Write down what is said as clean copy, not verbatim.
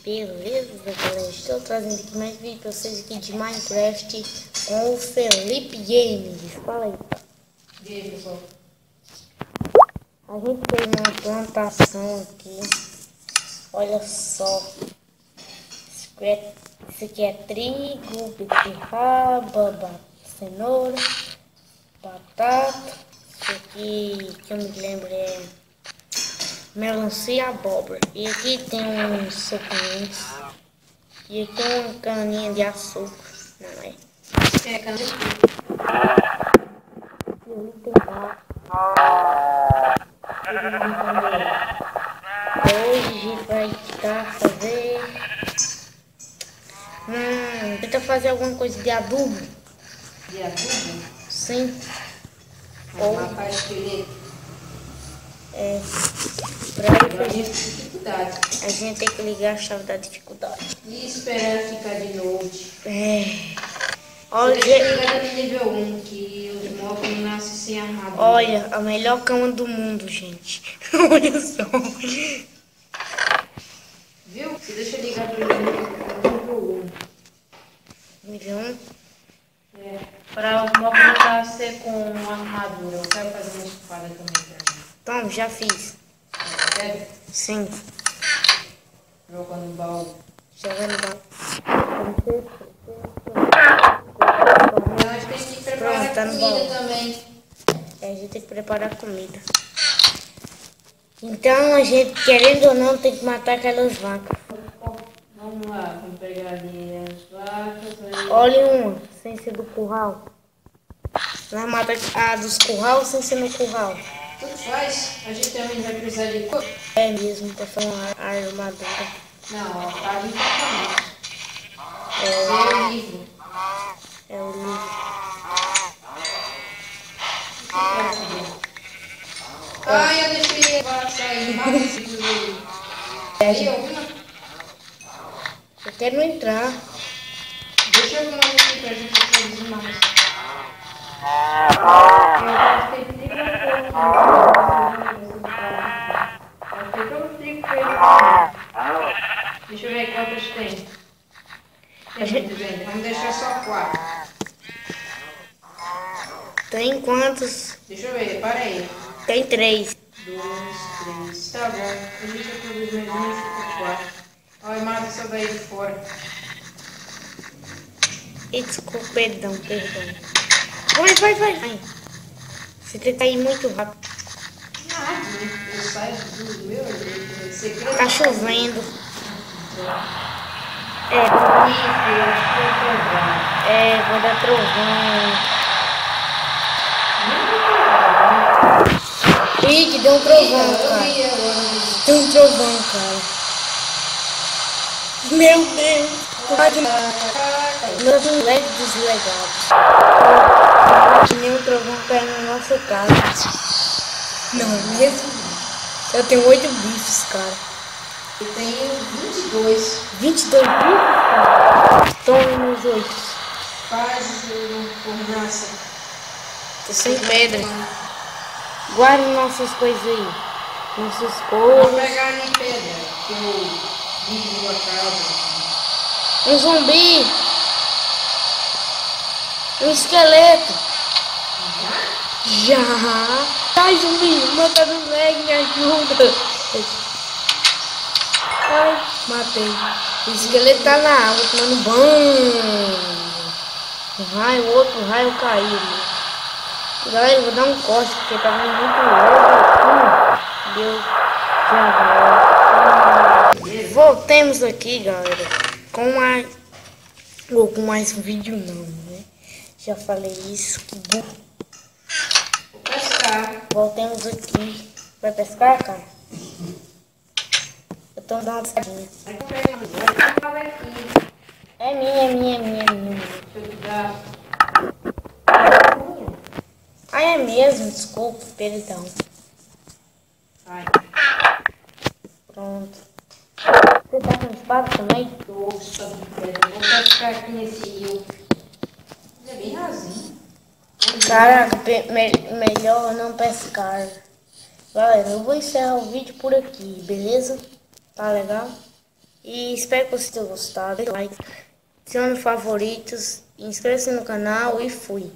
Beleza, galera, estou trazendo aqui mais vídeo para vocês aqui de Minecraft com o Felipe Games. Fala aí. E aí, pessoal? A gente fez uma plantação aqui. Olha só. Isso aqui é trigo, beterraba, cenoura, batata. Isso aqui que eu me lembro é melancia e abóbora. E aqui tem uns suculentos. E aqui uma caninha de açúcar. Não é? É, cana de açúcar. E ali tem gato. Hoje a gente vai fazer. Tenta fazer alguma coisa de adubo. De adubo? Sim. Ou matar esqueleto. É. Pra dificuldade. A gente tem que ligar a chave da dificuldade. E esperar ficar de noite. É. Olha, deixa eu ligar no nível 1, que os mobs não nascem sem armadura. Olha, a melhor cama do mundo, gente. Olha só. Viu? Você deixa eu ligar no nível 1. Nível 1? É. Para os mobs não nascer com armadura. Eu quero fazer uma espada também pra mim. Então, já fiz. Sério? Sim. Jogando no baú. Jogando baú. Nós temos que preparar Pronto, tá no comida baú. também. A gente tem que preparar comida. Então, a gente, querendo ou não, tem que matar aquelas vacas. Vamos lá, vamos pegar ali as vacas. Aí. Olha uma, sem ser do curral. Nós matamos a dos curral sem ser no curral. Tudo faz. A gente também vai precisar de coisa. É mesmo, pra fazer uma armadura. Não, a gente tá falando. É É o livro. É o livro. Ai, eu deixei a vaca sair. Aí, alguma? Eu quero entrar. Deixa eu arrumar aqui pra gente fazer mais. Deixa eu ver quantas tem. Tem muito bem. Vamos deixar só 4. Tem quantos? Deixa eu ver, para aí. Tem 3. 2, 3. Tá bom. A gente já produz mais um, fica 4. Olha, mata essa daí de fora. E desculpa, perdão. Vai. Você tem que ir muito rápido. Nada, né? Eu saio do meu jeito. Segredo. Tá chovendo. Vai dar trovão. Ih, que deu um trovão, cara. Deu um trovão, cara. Meu Deus. Meu moleque deslegado. Que nem um trovão caindo na nossa casa. Não, mesmo. Eu tenho 8 bifes, cara. Eu tenho 22. 22 bifes, cara? Toma meus 8. Faz fornaça. Tô sem pedra. Guarda nossas coisas aí. Nossas Vou coisas. pegar ali pedra, que eu vivo numa casa. Um zumbi. Um esqueleto. Já? Ai, zumbi, matando o leg, me ajuda. Ai, matei. O esqueleto tá na água, tomando banho. Um raio, outro raio caiu. Galera, eu vou dar um corte, porque tá vindo muito longe. Deu. Já voltemos aqui, galera, com mais um vídeo não, né? Já falei isso. Vou pescar. Voltemos aqui. Vai pescar, cara? Eu tô dando uma pescadinha. É minha. Deixa eu te dar. Ah, é mesmo? Desculpa, perdão. Vai. Pronto. Você tá com espada? espada também? Tô espada de pedra. Vou pescar aqui nesse rio. Ele é bem rasinho. Caraca, melhor não pescar. Galera, eu vou encerrar o vídeo por aqui, beleza? Tá legal? E espero que vocês tenham gostado. Deixa o like, adicione favoritos, inscreva-se no canal e fui.